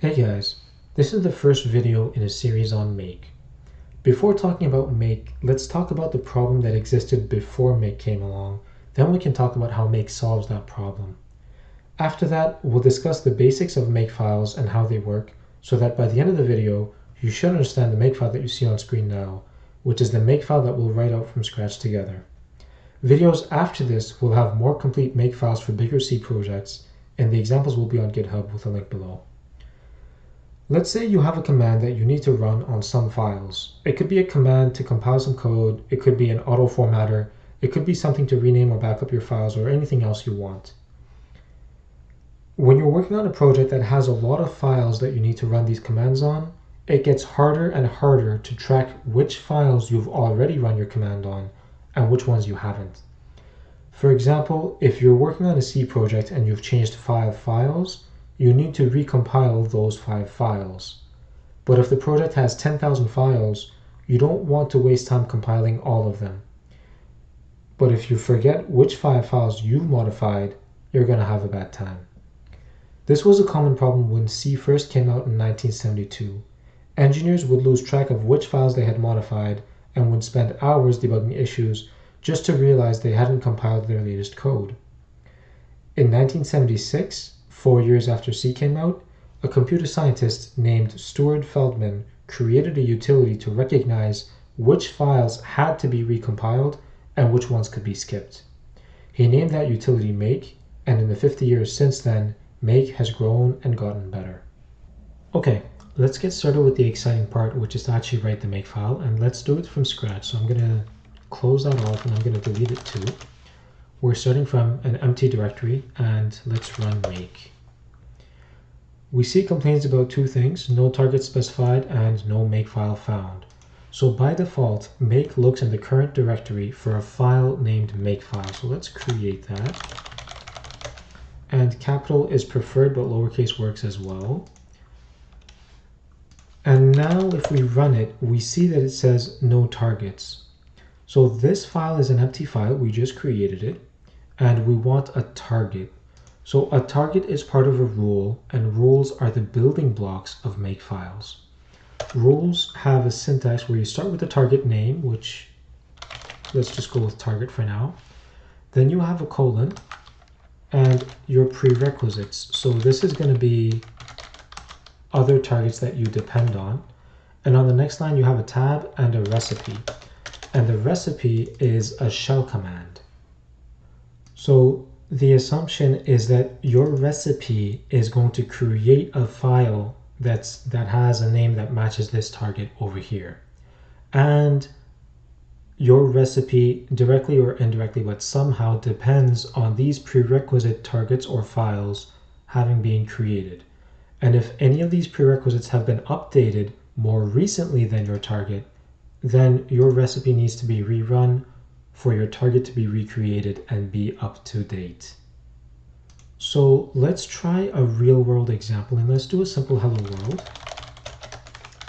Hey guys, this is the first video in a series on Make. Before talking about Make, let's talk about the problem that existed before Make came along. Then we can talk about how Make solves that problem. After that, we'll discuss the basics of Makefiles and how they work, so that by the end of the video, you should understand the Makefile that you see on screen now, which is the Makefile that we'll write out from scratch together. Videos after this will have more complete Makefiles for bigger C projects, and the examples will be on GitHub with a link below. Let's say you have a command that you need to run on some files. It could be a command to compile some code, it could be an auto formatter, it could be something to rename or back up your files, or anything else you want. When you're working on a project that has a lot of files that you need to run these commands on, it gets harder and harder to track which files you've already run your command on and which ones you haven't. For example, if you're working on a C project and you've changed 5 files, you need to recompile those 5 files. But if the project has 10,000 files, you don't want to waste time compiling all of them. But if you forget which 5 files you've modified, you're going to have a bad time. This was a common problem when C first came out in 1972. Engineers would lose track of which files they had modified and would spend hours debugging issues just to realize they hadn't compiled their latest code. In 1976, 4 years after C came out, a computer scientist named Stuart Feldman created a utility to recognize which files had to be recompiled and which ones could be skipped. He named that utility Make, and in the 50 years since then, Make has grown and gotten better. Okay, let's get started with the exciting part, which is to actually write the Makefile, and let's do it from scratch. So I'm going to close that off and I'm going to delete it too. We're starting from an empty directory, and let's run Make. We see complaints about 2 things, no target specified and no Makefile found. So by default, Make looks in the current directory for a file named Makefile. So let's create that. And capital is preferred, but lowercase works as well. And now if we run it, we see that it says no targets. So this file is an empty file, we just created it, and we want a target. So a target is part of a rule, and rules are the building blocks of Makefiles. Rules have a syntax where you start with the target name, which let's just go with target for now. Then you have a colon and your prerequisites. So this is going to be other targets that you depend on. And on the next line, you have a tab and a recipe. And the recipe is a shell command. So the assumption is that your recipe is going to create a file that has a name that matches this target over here. And your recipe, directly or indirectly, but somehow depends on these prerequisite targets or files having been created. And if any of these prerequisites have been updated more recently than your target, then your recipe needs to be rerun for your target to be recreated and be up to date. So let's try a real world example, and let's do a simple hello world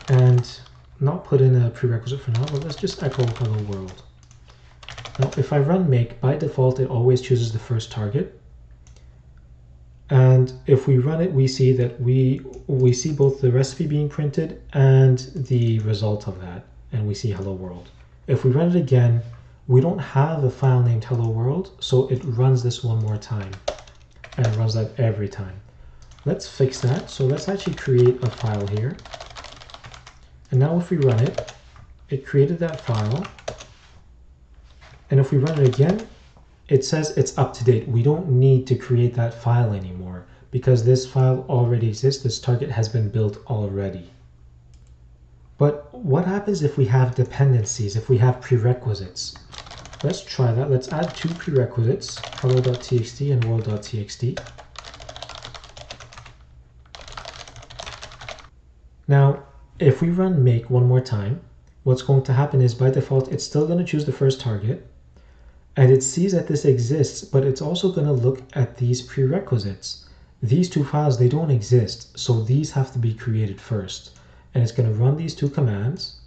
and not put in a prerequisite for now, but let's just echo hello world. Now if I run Make, by default it always chooses the first target, and if we run it, we see that we see both the recipe being printed and the result of that, and we see hello world. If we run it again, we don't have a file named hello world, so it runs this one more time, and it runs that every time. Let's fix that. So let's actually create a file here, and now if we run it, it created that file, and if we run it again, it says it's up to date. We don't need to create that file anymore because this file already exists. This target has been built already. But what happens if we have dependencies, if we have prerequisites? Let's try that. Let's add 2 prerequisites, hello.txt and world.txt. Now, if we run Make one more time, what's going to happen is by default, it's still going to choose the first target, and it sees that this exists, but it's also going to look at these prerequisites. These 2 files, they don't exist, so these have to be created first. And it's going to run these 2 commands,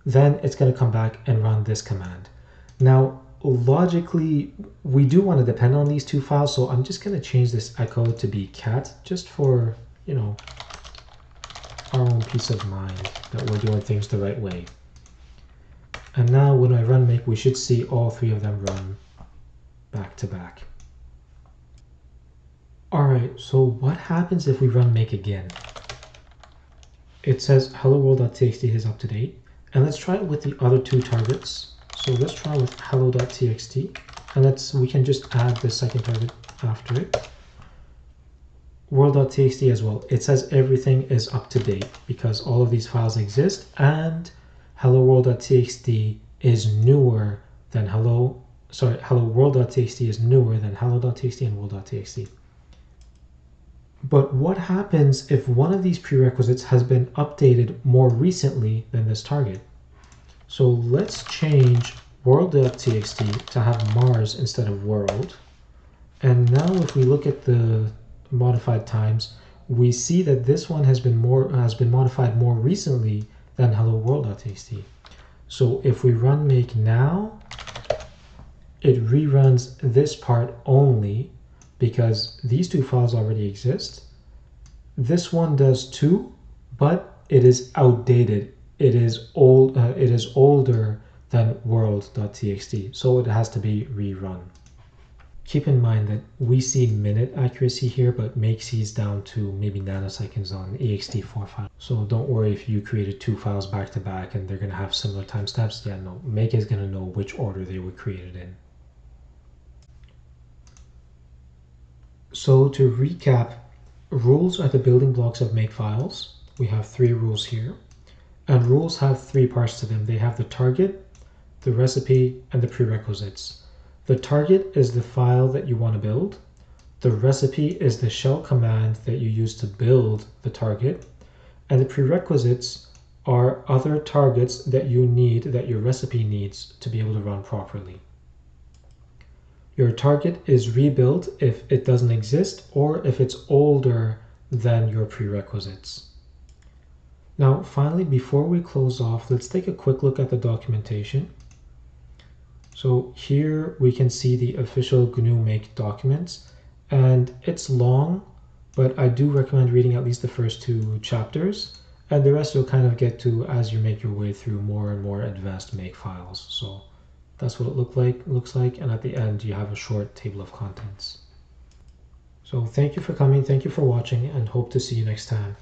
then it's going to come back and run this command. Now, logically, we do want to depend on these 2 files, so I'm just going to change this echo to be cat, just for, peace of mind that we're doing things the right way. And now when I run make, we should see all three of them run back to back. Alright, so what happens if we run make again? It says HelloWorld.txt is up to date. And let's try it with the other two targets. So let's try with hello.txt. And we can just add the second target after it. World.txt as well. It says everything is up to date because all of these files exist, and HelloWorld.txt is newer than HelloWorld.txt is newer than hello.txt and world.txt. But what happens if one of these prerequisites has been updated more recently than this target? So let's change world.txt to have Mars instead of world. And now if we look at the modified times, we see that this one has been modified more recently than hello.world.txt. So if we run make now, it reruns this part only because these two files already exist. This one does too, but it is outdated. It is old. It is older than world.txt, so it has to be rerun. Keep in mind that we see minute accuracy here, but make sees down to maybe nanoseconds on ext4 file. So don't worry if you created two files back to back and they're going to have similar timestamps. Yeah, no, make is going to know which order they were created in. So to recap, rules are the building blocks of Makefiles. We have 3 rules here, and rules have 3 parts to them. They have the target, the recipe, and the prerequisites. The target is the file that you want to build. The recipe is the shell command that you use to build the target. And the prerequisites are other targets that you need, that your recipe needs to be able to run properly. Your target is rebuilt if it doesn't exist or if it's older than your prerequisites. Now, finally, before we close off, let's take a quick look at the documentation. So here we can see the official GNU Make documents, and it's long, but I do recommend reading at least the first 2 chapters, and the rest you'll kind of get to as you make your way through more and more advanced Makefiles. So that's what it looks like, and at the end you have a short table of contents. So thank you for coming, thank you for watching, and hope to see you next time.